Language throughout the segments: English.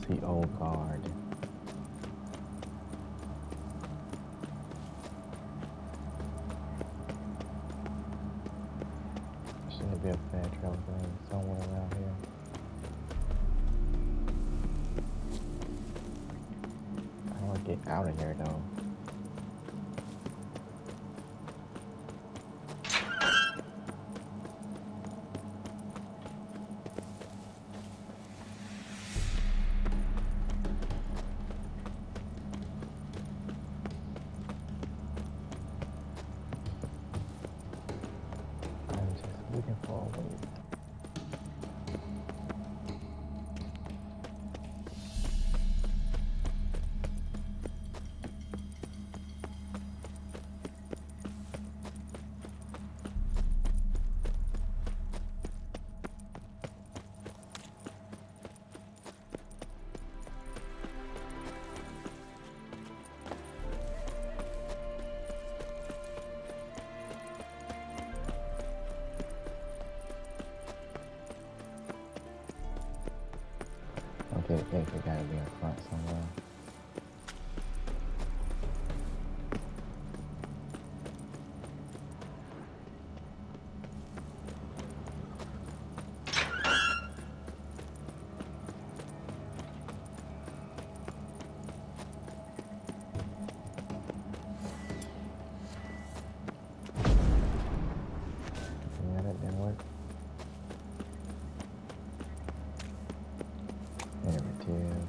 see old card. Shouldn't be a fast travel lane somewhere around here. How do I get out of here though? I'm just looking for a way. Okay, the exit gotta be in front somewhere. Yeah, that didn't work. Narrative.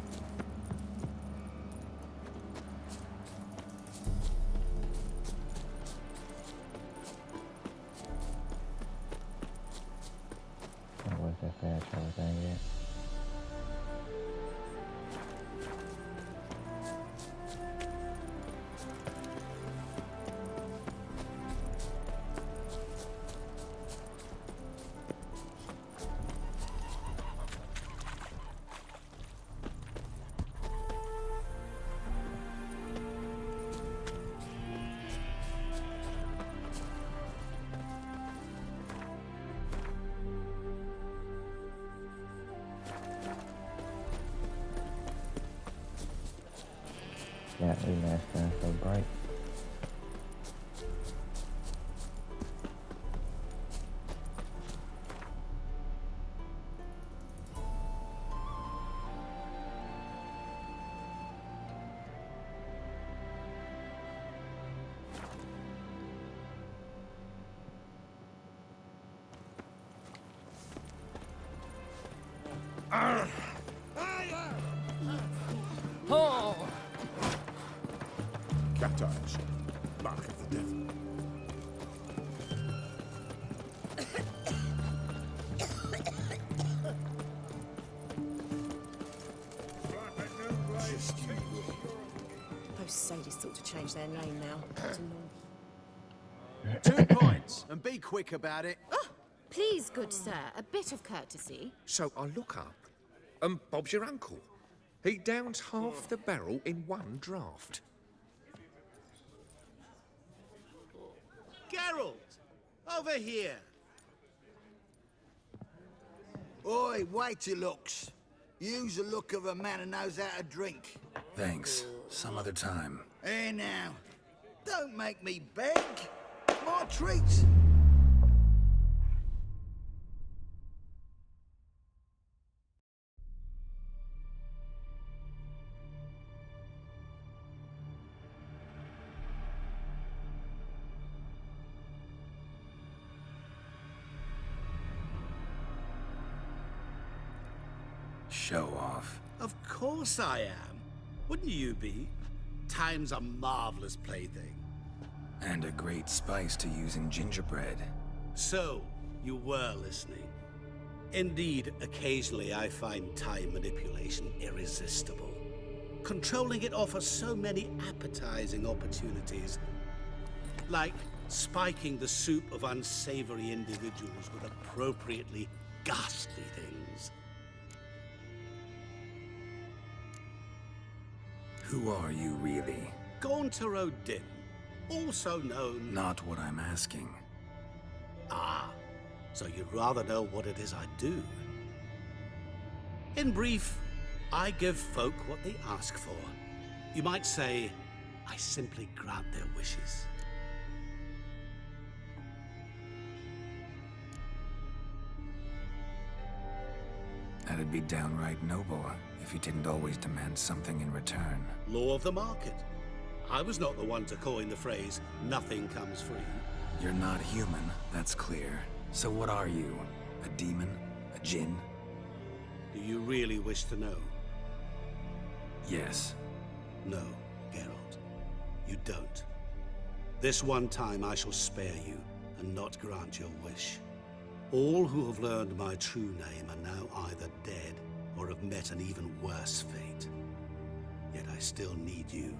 What's that fast travel thing yet? Yeah, remaster so bright. Baptized. Mark of the devil. Those sadists ought to change their name now. To Norm. 2 points, and be quick about it. Oh, please, good sir, a bit of courtesy. So I look up, and Bob's your uncle. He downs half the barrel in one draft. Geralt! Over here! Oi, waiter looks. Use the look of a man who knows how to drink. Thanks. Some other time. Here now. Don't make me beg. My treat. Show off. Of course I am. Wouldn't you be? Time's a marvelous plaything. And a great spice to use in gingerbread. So, you were listening. Indeed, occasionally I find time manipulation irresistible. Controlling it offers so many appetizing opportunities. Like spiking the soup of unsavory individuals with appropriately ghastly things. Who are you, really? Gaunter O'Din, also known... Not what I'm asking. Ah, so you'd rather know what it is I do. In brief, I give folk what they ask for. You might say, I simply grant their wishes. That'd be downright noble if you didn't always demand something in return. Law of the market. I was not the one to coin the phrase, nothing comes free. You're not human, that's clear. So what are you? A demon? A djinn? Do you really wish to know? Yes. No, Geralt. You don't. This one time I shall spare you and not grant your wish. All who have learned my true name are now either dead or have met an even worse fate. Yet I still need you.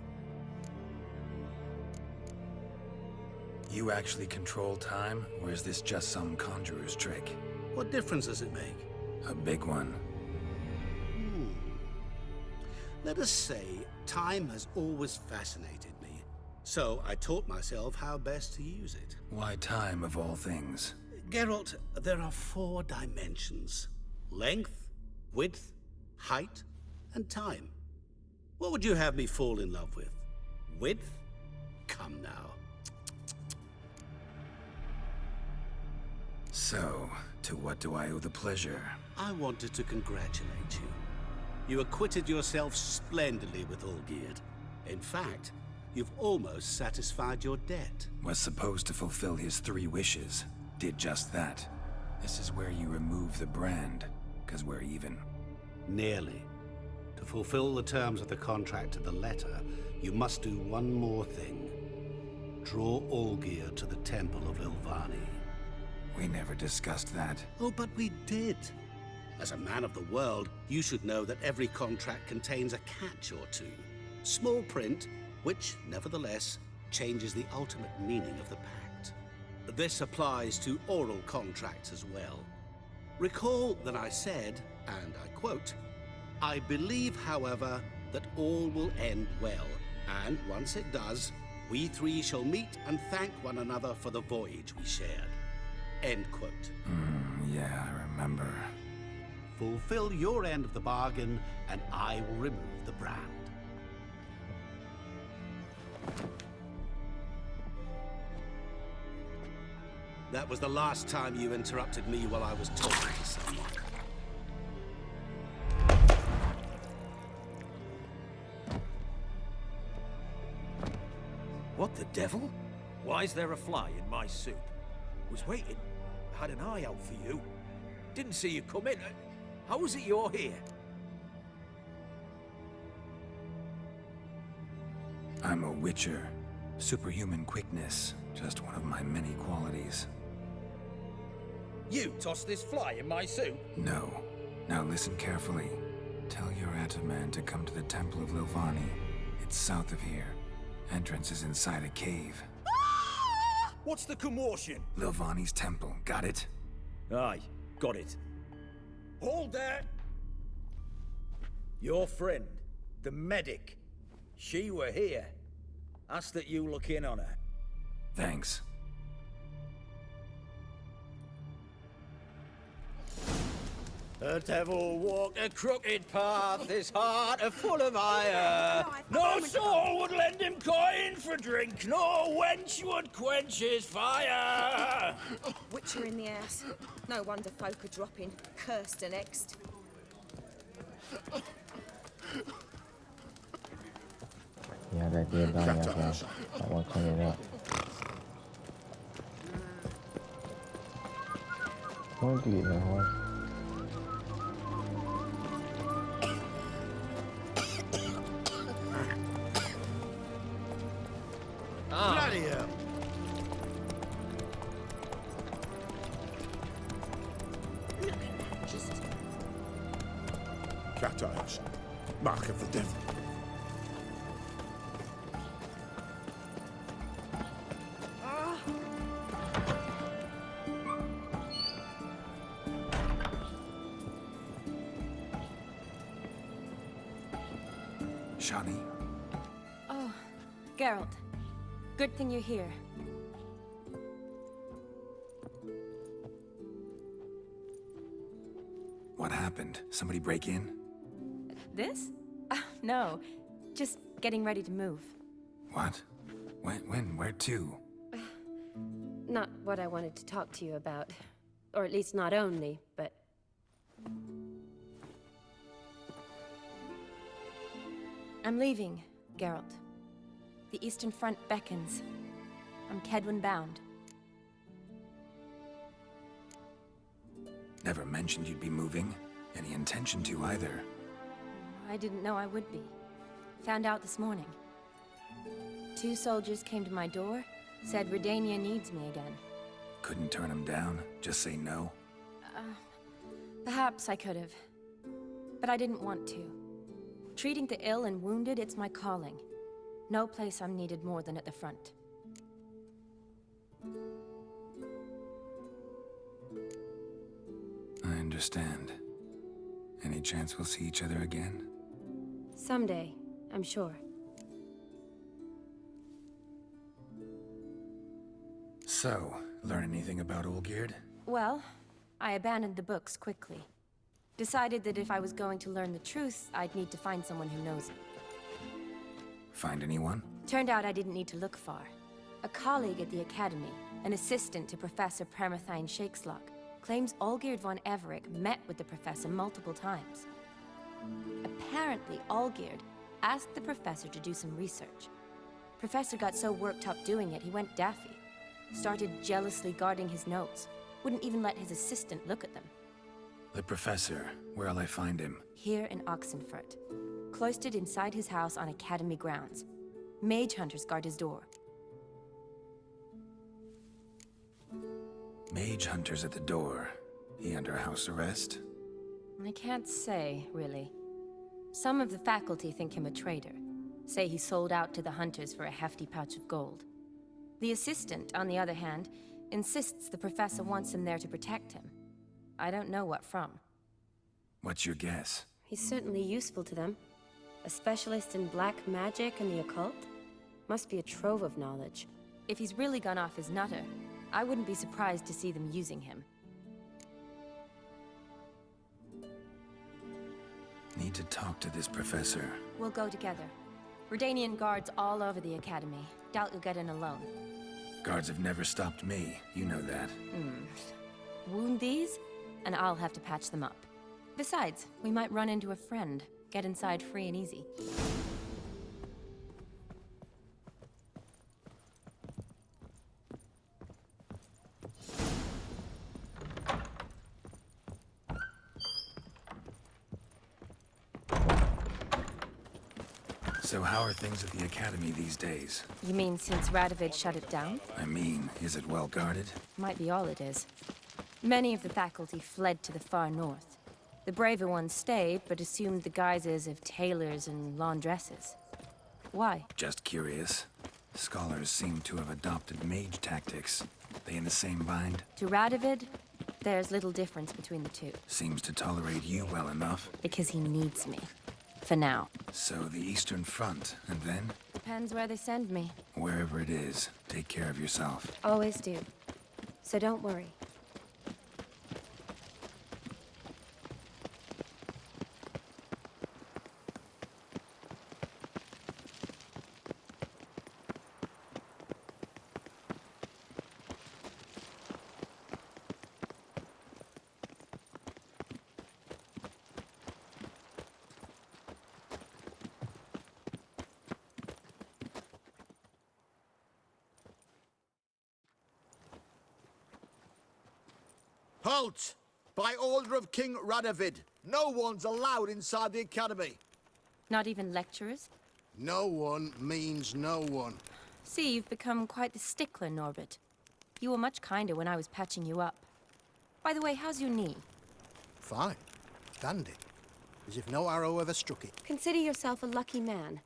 You actually control time, or is this just some conjurer's trick? What difference does it make? A big one. Let us say, time has always fascinated me. So I taught myself how best to use it. Why time, of all things? Geralt, there are 4 dimensions. Length, width, height, and time. What would you have me fall in love with? Width? Come now. So, to what do I owe the pleasure? I wanted to congratulate you. You acquitted yourself splendidly with Olgierd. In fact, you've almost satisfied your debt. Was supposed to fulfill his 3 wishes. Did just that. This is where you remove the brand, 'cause we're even. Nearly. To fulfill the terms of the contract to the letter, you must do one more thing. Draw Olgierd to the Temple of Ilvani. We never discussed that. Oh, but we did. As a man of the world, you should know that every contract contains a catch or two. Small print, which, nevertheless, changes the ultimate meaning of the pact. This applies to oral contracts as well. Recall that I said, and I quote, "I believe, however, that all will end well, and once it does, we 3 shall meet and thank one another for the voyage we shared." End quote. Yeah, I remember. Fulfill your end of the bargain, and I will remove the brand. That was the last time you interrupted me while I was talking to someone. What the devil? Why is there a fly in my soup? Was waiting. Had an eye out for you. Didn't see you come in. How is it you're here? I'm a witcher. Superhuman quickness. Just one of my many qualities. You tossed this fly in my soup? No. Now listen carefully. Tell your Ataman to come to the Temple of Lilvani. It's south of here. Entrance is inside a cave. What's the commotion? Lilvani's temple, got it? Aye, got it. Hold there! Your friend, the medic, she were here. Asked that you look in on her. Thanks. The devil walked a crooked path, his heart a full of ire. No soul would lend him coin for drink, no wench would quench his fire. Witcher in the house. No wonder folk are dropping. Cursed and next. Yeah, that did die out there. I want to clean it up. Where'd you get your horse? Bloody hell. Cat eyes. Mark of the devil. Shani? Oh, Geralt. Good thing you're here. What happened? Somebody break in? This? No. Just getting ready to move. What? When? Where to? Not what I wanted to talk to you about. Or at least not only, but... I'm leaving, Geralt. The Eastern Front beckons. I'm Kedwin bound. Never mentioned you'd be moving. Any intention to either. I didn't know I would be. Found out this morning. 2 soldiers came to my door, said Redania needs me again. Couldn't turn him down? Just say no? Perhaps I could have. But I didn't want to. Treating the ill and wounded, it's my calling. No place I'm needed more than at the front. I understand. Any chance we'll see each other again? someday, I'm sure. So, learn anything about Olgierd? Well, I abandoned the books quickly. Decided that if I was going to learn the truth, I'd need to find someone who knows it. Find anyone? Turned out I didn't need to look far. A colleague at the Academy, an assistant to Professor Permathine Shakeslock, claims Olgierd von Everec met with the professor multiple times. Apparently, Olgierd asked the professor to do some research. Professor got so worked up doing it, he went daffy. Started jealously guarding his notes. Wouldn't even let his assistant look at them. The professor, where'll I find him? Here in Oxenfurt. Cloistered inside his house on Academy grounds. Mage hunters guard his door. Mage hunters at the door. He under house arrest? I can't say, really. Some of the faculty think him a traitor. Say he sold out to the hunters for a hefty pouch of gold. The assistant, on the other hand, insists the professor wants him there to protect him. I don't know what from. What's your guess? He's certainly useful to them. A specialist in black magic and the occult? Must be a trove of knowledge. If he's really gone off his nutter, I wouldn't be surprised to see them using him. Need to talk to this professor. We'll go together. Redanian guards all over the Academy. Doubt you'll get in alone. Guards have never stopped me. You know that. Wound these, and I'll have to patch them up. Besides, we might run into a friend. Get inside free and easy. So how are things at the Academy these days? You mean since Radovid shut it down? I mean, is it well guarded? Might be all it is. Many of the faculty fled to the far north. The braver ones stayed, but assumed the guises of tailors and laundresses. Why? Just curious. Scholars seem to have adopted mage tactics. They in the same bind? To Radovid, there's little difference between the two. Seems to tolerate you well enough. Because he needs me. For now. So the Eastern Front, and then? Depends where they send me. Wherever it is, take care of yourself. Always do. So don't worry. Halt! By order of King Radovid, no one's allowed inside the Academy. Not even lecturers? No one means no one. See, you've become quite the stickler, Norbert. You were much kinder when I was patching you up. By the way, how's your knee? Fine. Dandy. As if no arrow ever struck it. Consider yourself a lucky man.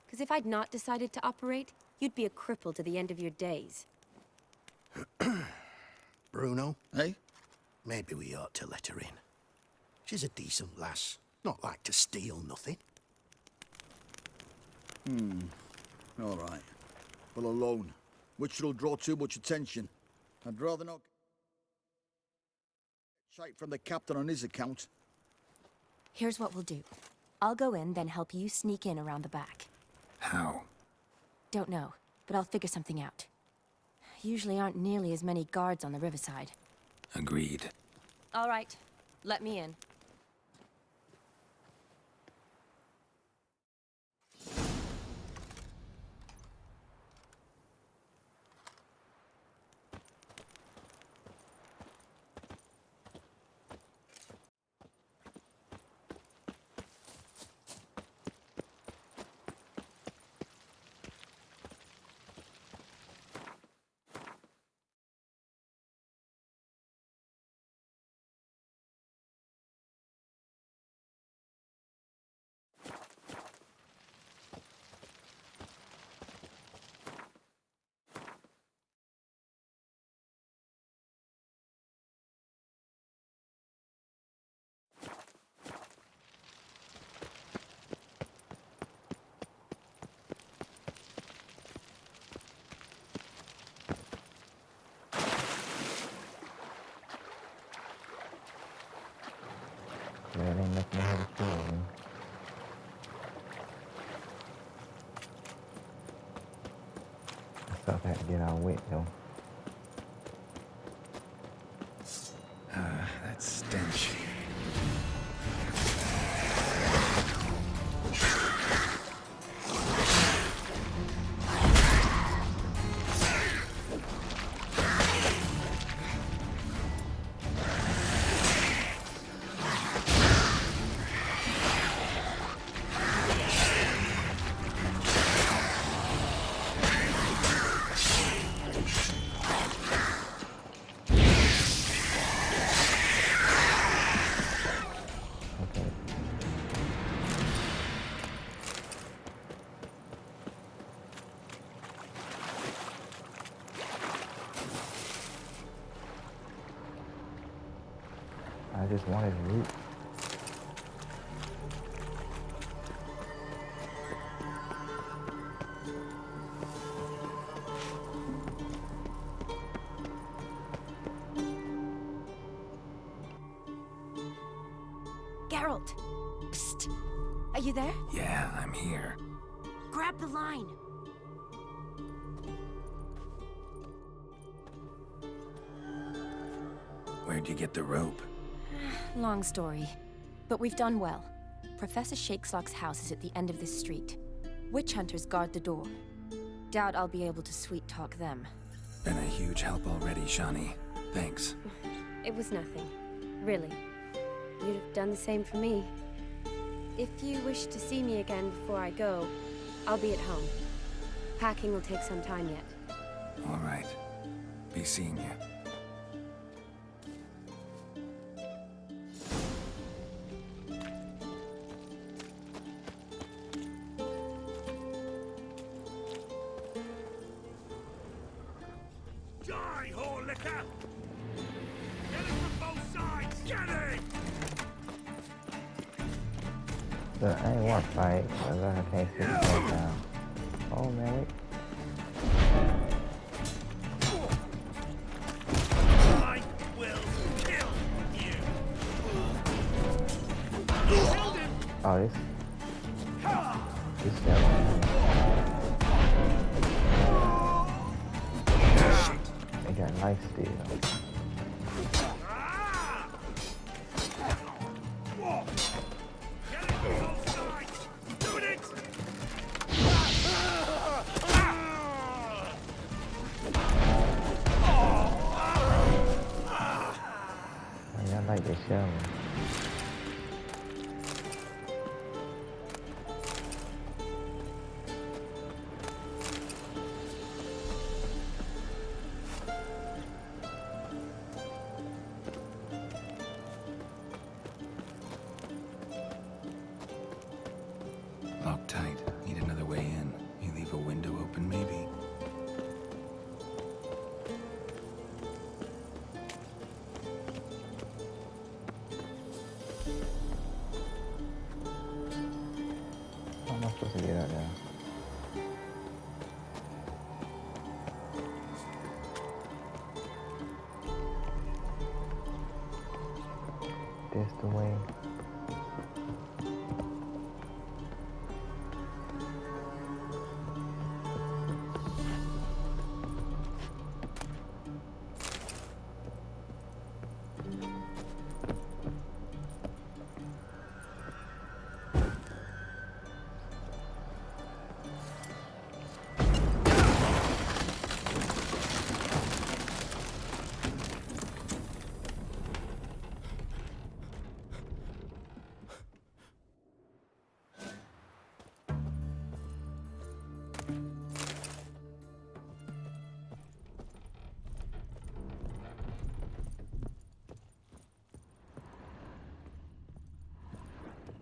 Because if I'd not decided to operate, you'd be a cripple to the end of your days. Bruno? Eh? Maybe we ought to let her in. She's a decent lass. Not like to steal nothing. All right. Well, alone. Which will draw too much attention. I'd rather not... Shite from the captain on his account. Here's what we'll do. I'll go in, then help you sneak in around the back. How? Don't know, but I'll figure something out. Usually aren't nearly as many guards on the riverside. Agreed. All right, let me in. Yeah, it ain't nothing here to kill me. I still have to get our wit though. That stench. I just wanted loot. Geralt! Psst! Are you there? Yeah, I'm here. Grab the line! Where'd you get the rope? Long story. But we've done well. Professor Shakeslock's house is at the end of this street. Witch hunters guard the door. Doubt I'll be able to sweet-talk them. Been a huge help already, Shani. Thanks. It was nothing. Really. You'd have done the same for me. If you wish to see me again before I go, I'll be at home. Packing will take some time yet. All right. Be seeing you. Die, whore liquor! Get it from both sides! Get it! Look, I ain't want to fight, but I can't sit back down. Oh, man. I will kill you! Killed him! Oh, this devil. They got life steal. I like this show. Locked tight. Need another way in. You leave a window open, maybe? How am I supposed to get out there? This the way.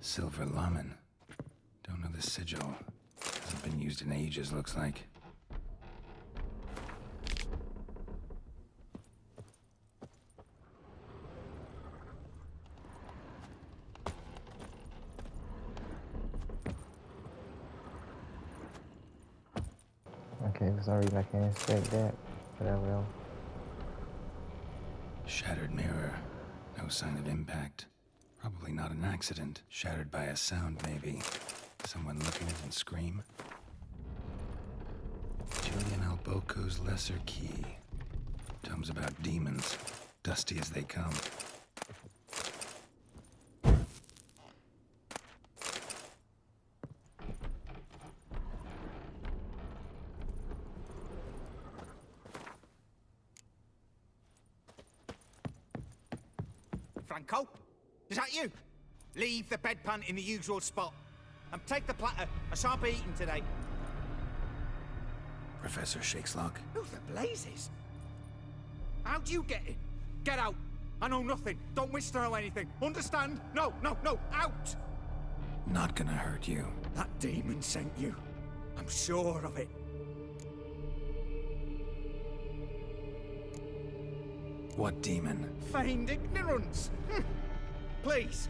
Silver Lamen. Don't know the sigil. Hasn't been used in ages, looks like. Okay, for some reason I can't expect that, but I will. Shattered mirror. No sign of impact. Probably not an accident. Shattered by a sound, maybe. Someone look at it and scream. Julian Alboco's Lesser Key. Tomes about demons. Dusty as they come. Franco? Is that you? Leave the bedpan in the usual spot. And take the platter. I shan't be eating today. Professor Shakeslock. Who the blazes? How'd you get in? Get out. I know nothing. Don't wish to know anything. Understand? No, no, no. Out! Not gonna hurt you. That demon sent you. I'm sure of it. What demon? Feigned ignorance. Please,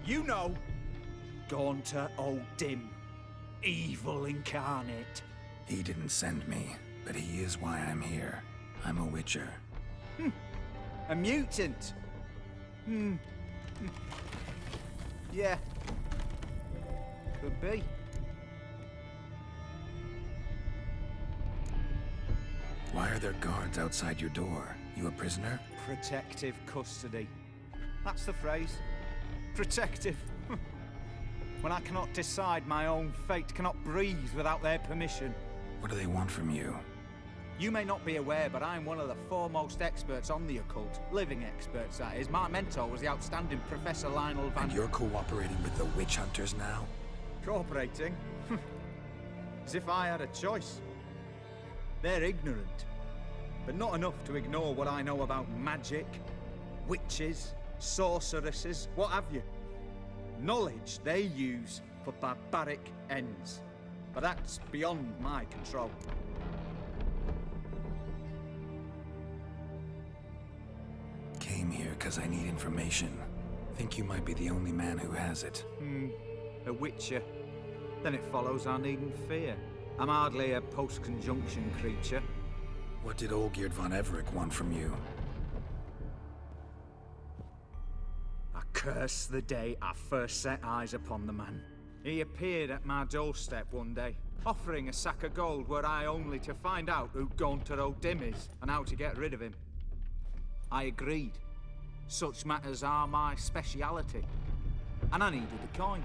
you know. Gaunter O'Dim. Evil incarnate. He didn't send me, but he is why I'm here. I'm a witcher. A mutant. Yeah. Could be. Why are there guards outside your door? You a prisoner? Protective custody. That's the phrase. Protective. When I cannot decide my own fate, cannot breathe without their permission. What do they want from you? You may not be aware, but I'm one of the foremost experts on the occult. Living experts, that is. My mentor was the outstanding Professor Lionel Van... And you're cooperating with the witch hunters now? Cooperating? As if I had a choice. They're ignorant, but not enough to ignore what I know about magic, witches, sorceresses, what have you. Knowledge they use for barbaric ends. But that's beyond my control. Came here because I need information. Think you might be the only man who has it. A witcher. Then it follows I needn't fear. I'm hardly a post-conjunction creature. What did Olgierd von Everec want from you? I curse the day I first set eyes upon the man. He appeared at my doorstep one day, offering a sack of gold were I only to find out who Gaunter O'Dim is and how to get rid of him. I agreed. Such matters are my speciality. And I needed a coin.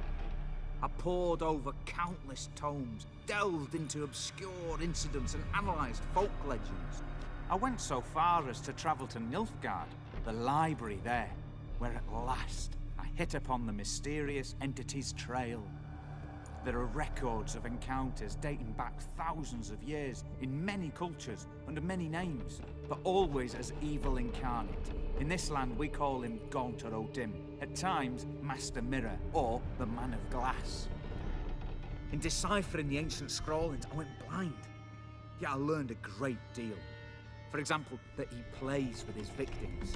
I pored over countless tomes, delved into obscure incidents and analysed folk legends. I went so far as to travel to Nilfgaard, the library there, where at last I hit upon the mysterious entity's trail. There are records of encounters dating back thousands of years in many cultures under many names, but always as evil incarnate. In this land we call him Gaunter O'Dim, at times Master Mirror or the Man of Glass. In deciphering the ancient scrawlings I went blind, yet I learned a great deal. For example, that he plays with his victims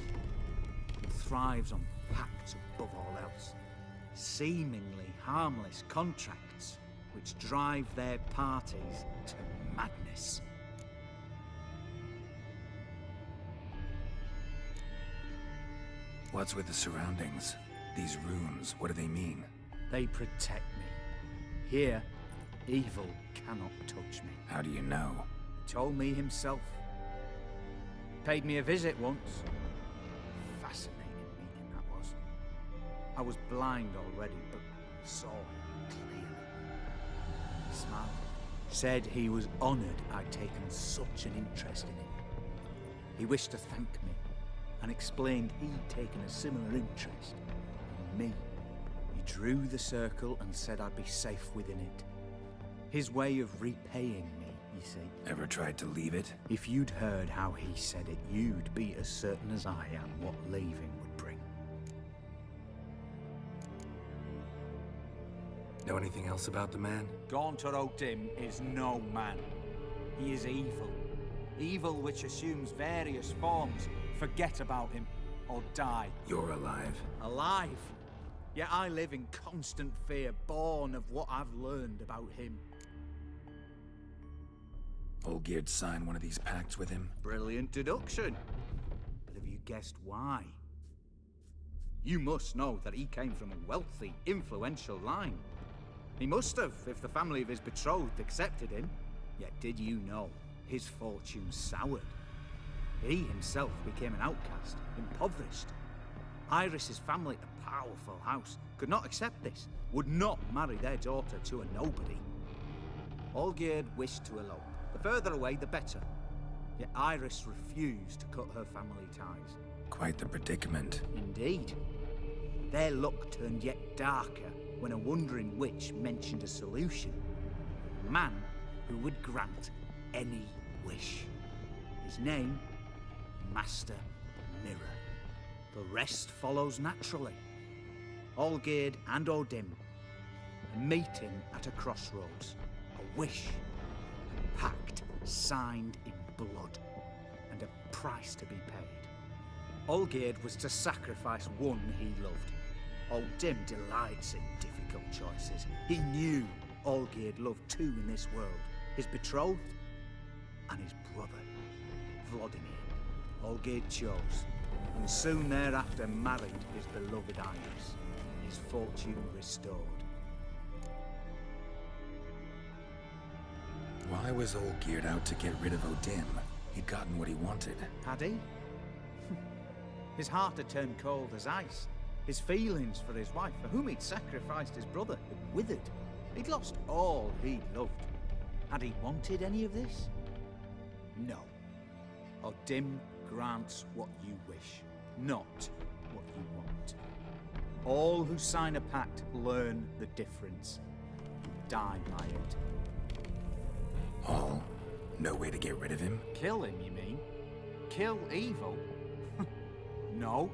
and thrives on pacts above all else. Seemingly harmless contracts which drive their parties to madness. What's with the surroundings? These runes, what do they mean? They protect me. Here, evil cannot touch me. How do you know? He told me himself. Paid me a visit once. Fascinating meeting that was. I was blind already, but saw him clearly. He smiled. Said he was honoured I'd taken such an interest in him. He wished to thank me, and explained he'd taken a similar interest in me. He drew the circle and said I'd be safe within it. His way of repaying me, you see. Ever tried to leave it? If you'd heard how he said it, you'd be as certain as I am what leaving would bring. Know anything else about the man? Gaunter O'Dim is no man. He is evil. Evil which assumes various forms. Forget about him, or die. You're alive. Alive? Yet I live in constant fear, born of what I've learned about him. Olgierd signed one of these pacts with him? Brilliant deduction. But have you guessed why? You must know that he came from a wealthy, influential line. He must have, if the family of his betrothed accepted him. Yet did you know his fortune soured? He himself became an outcast, impoverished. Iris's family, a powerful house, could not accept this, would not marry their daughter to a nobody. Olgierd wished to elope. The further away, the better. Yet Iris refused to cut her family ties. Quite the predicament. Indeed. Their luck turned yet darker when a wandering witch mentioned a solution. A man who would grant any wish. His name, Master Mirror. The rest follows naturally. Olgierd and O'Dim, a meeting at a crossroads, a wish, a pact signed in blood, and a price to be paid. Olgierd was to sacrifice one he loved. O'Dim delights in difficult choices. He knew Olgierd loved two in this world, his betrothed and his brother, Vladimir. Olgierd chose, and soon thereafter married his beloved Iris, his fortune restored. Why was Olgierd out to get rid of O'Dim? He'd gotten what he wanted. Had he? His heart had turned cold as ice. His feelings for his wife, for whom he'd sacrificed his brother, had withered. He'd lost all he'd loved. Had he wanted any of this? No. O'Dim grants what you wish, not what you want. All who sign a pact learn the difference, and die by it. All? No way to get rid of him? Kill him, you mean? Kill evil? No.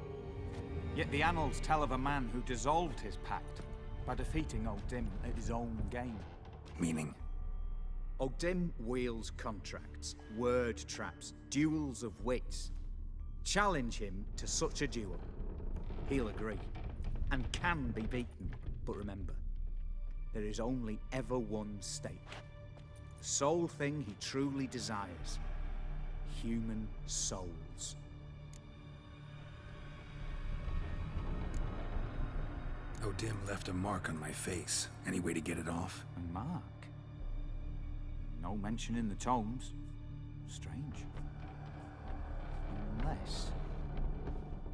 Yet the annals tell of a man who dissolved his pact by defeating O'Dim at his own game. Meaning? O'Dim wields contracts, word traps, duels of wits. Challenge him to such a duel. He'll agree, and can be beaten. But remember, there is only ever one stake. The sole thing he truly desires. Human souls. O'Dim left a mark on my face. Any way to get it off? A mark? No mention in the tomes. Strange.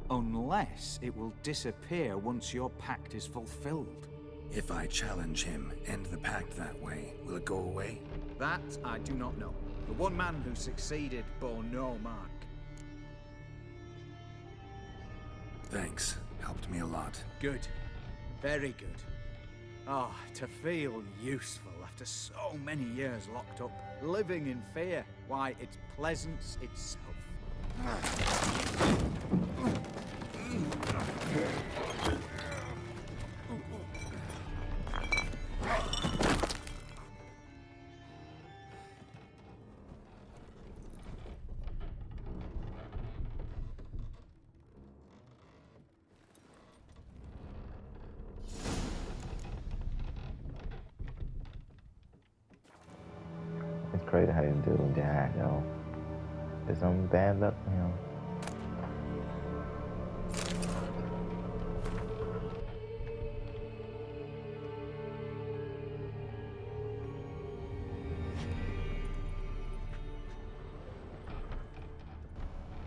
Unless it will disappear once your pact is fulfilled. If I challenge him, end the pact that way, will it go away? That I do not know. The one man who succeeded bore no mark. Thanks. Helped me a lot. Good. Very good. Oh, to feel useful after so many years locked up, living in fear. Why, it's pleasance itself. It's crazy how this dude died, though. There's some bad luck for him.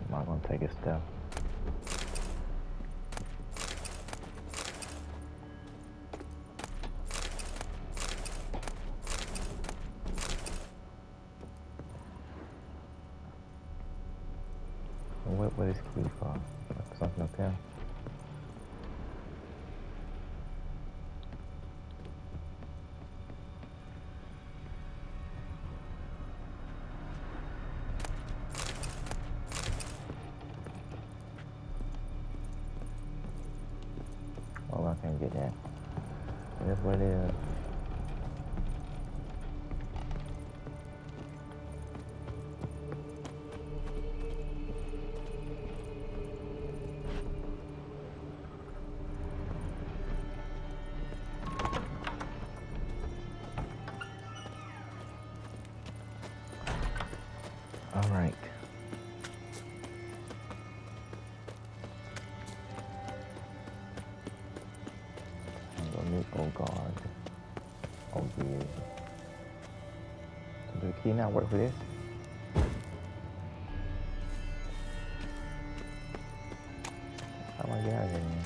I'm not gonna take a step. What is key for? Something up here? Oh, I can't get that. That's what it is. All right. I'm gonna meet Old Guard. Oh yeah. So does the key not work for this? How do I get out of here, man?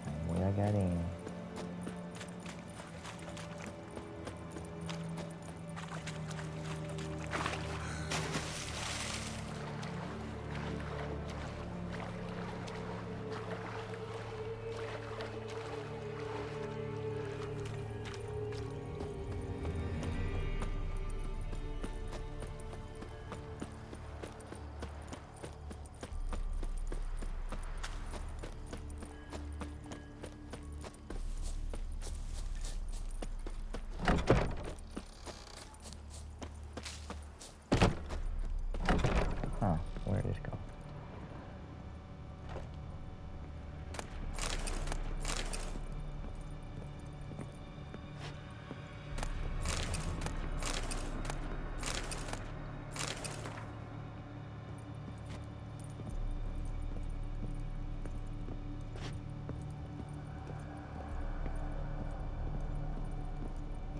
Same way I got in. Huh, where did this go?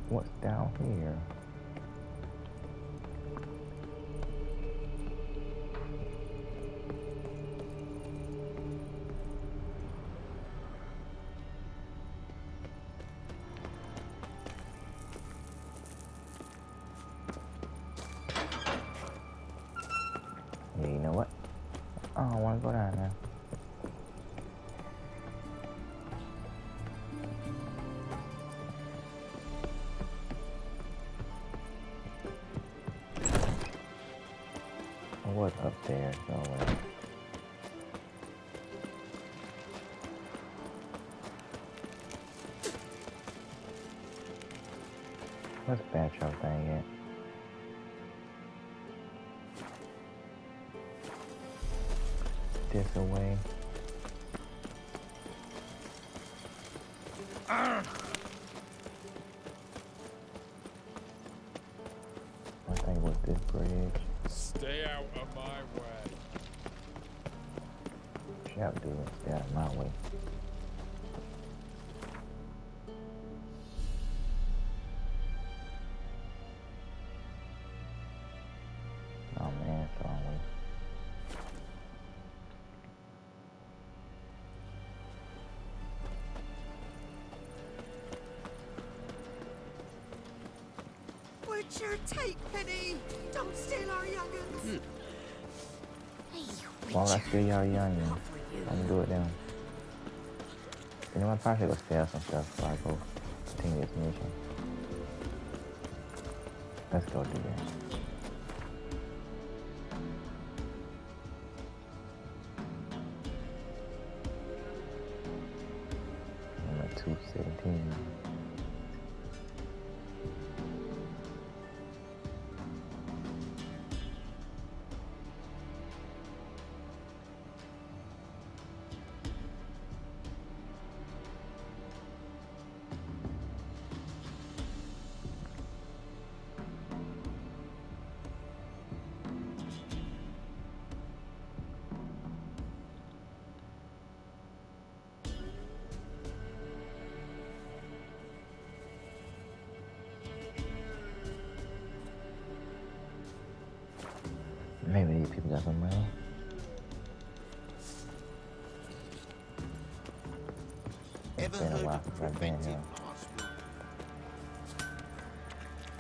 What's down here? Yeah, you know what? I don't want to go down there. I was upstairs, so let's batch our thing in. This away. I think with this bridge. Stay out of my way. Shall do it. Stay out of my way. Oh man, it's the wrong way. Witcher, take pity! Don't steal our young'uns! Why would I steal y'all young? I'm gonna do it now. You know what? I probably should go sell some stuff before I go continue this mission. Let's go do that. I'm at 217. Maybe these people got some money. It's been a while since I've been here.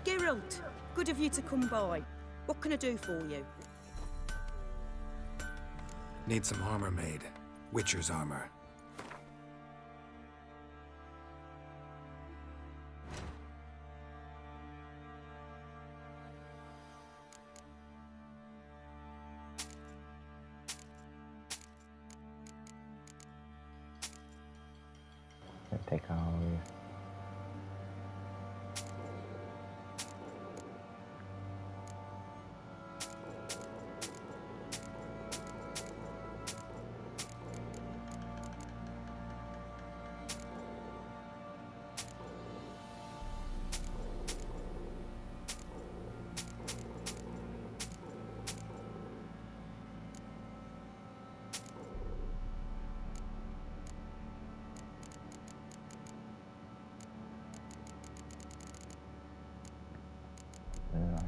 Geralt, good of you to come by. What can I do for you? Need some armor made. Witcher's armor. take all of this. Nice.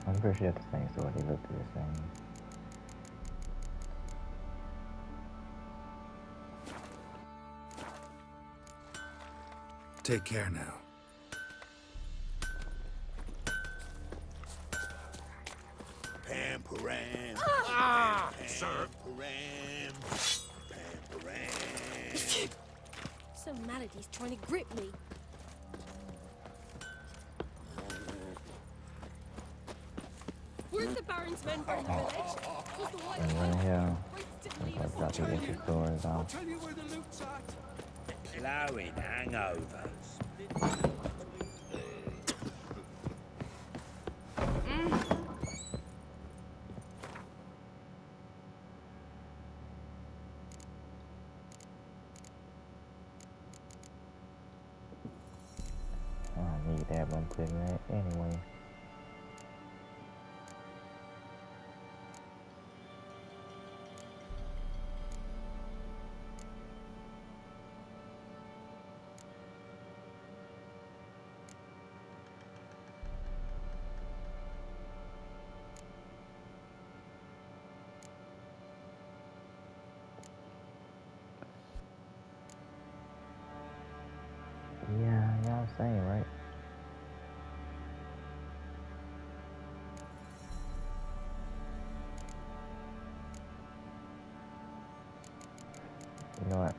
I'm pretty sure that's the same sword. They look the same. Take care now. Pam-param. Ah, sir. Pam-param. Pam-param. Some malady's trying to grip me. Where's the Baron's men from the village? Was the white And then here, I've got to get the swords out. Tell you where the loot's at. Plowing hangovers. I don't need that, but I'm putting that anyway. Yeah, y'all saying, right? You know what?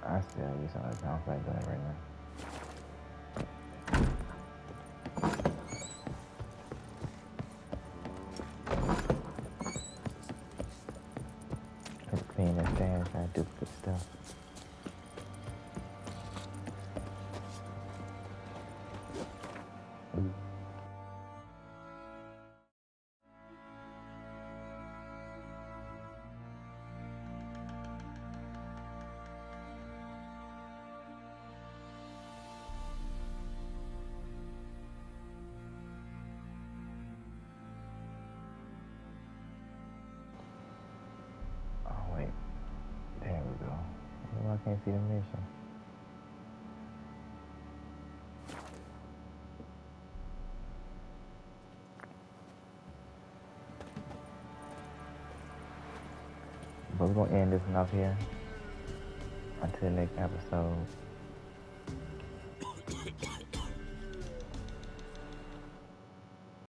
I still use some of the sounds like that right now. Let's clean this stand, try to do good stuff. Oh wait, there we go. Well, I can't see the mission. But we're gonna end this one off here until the next episode.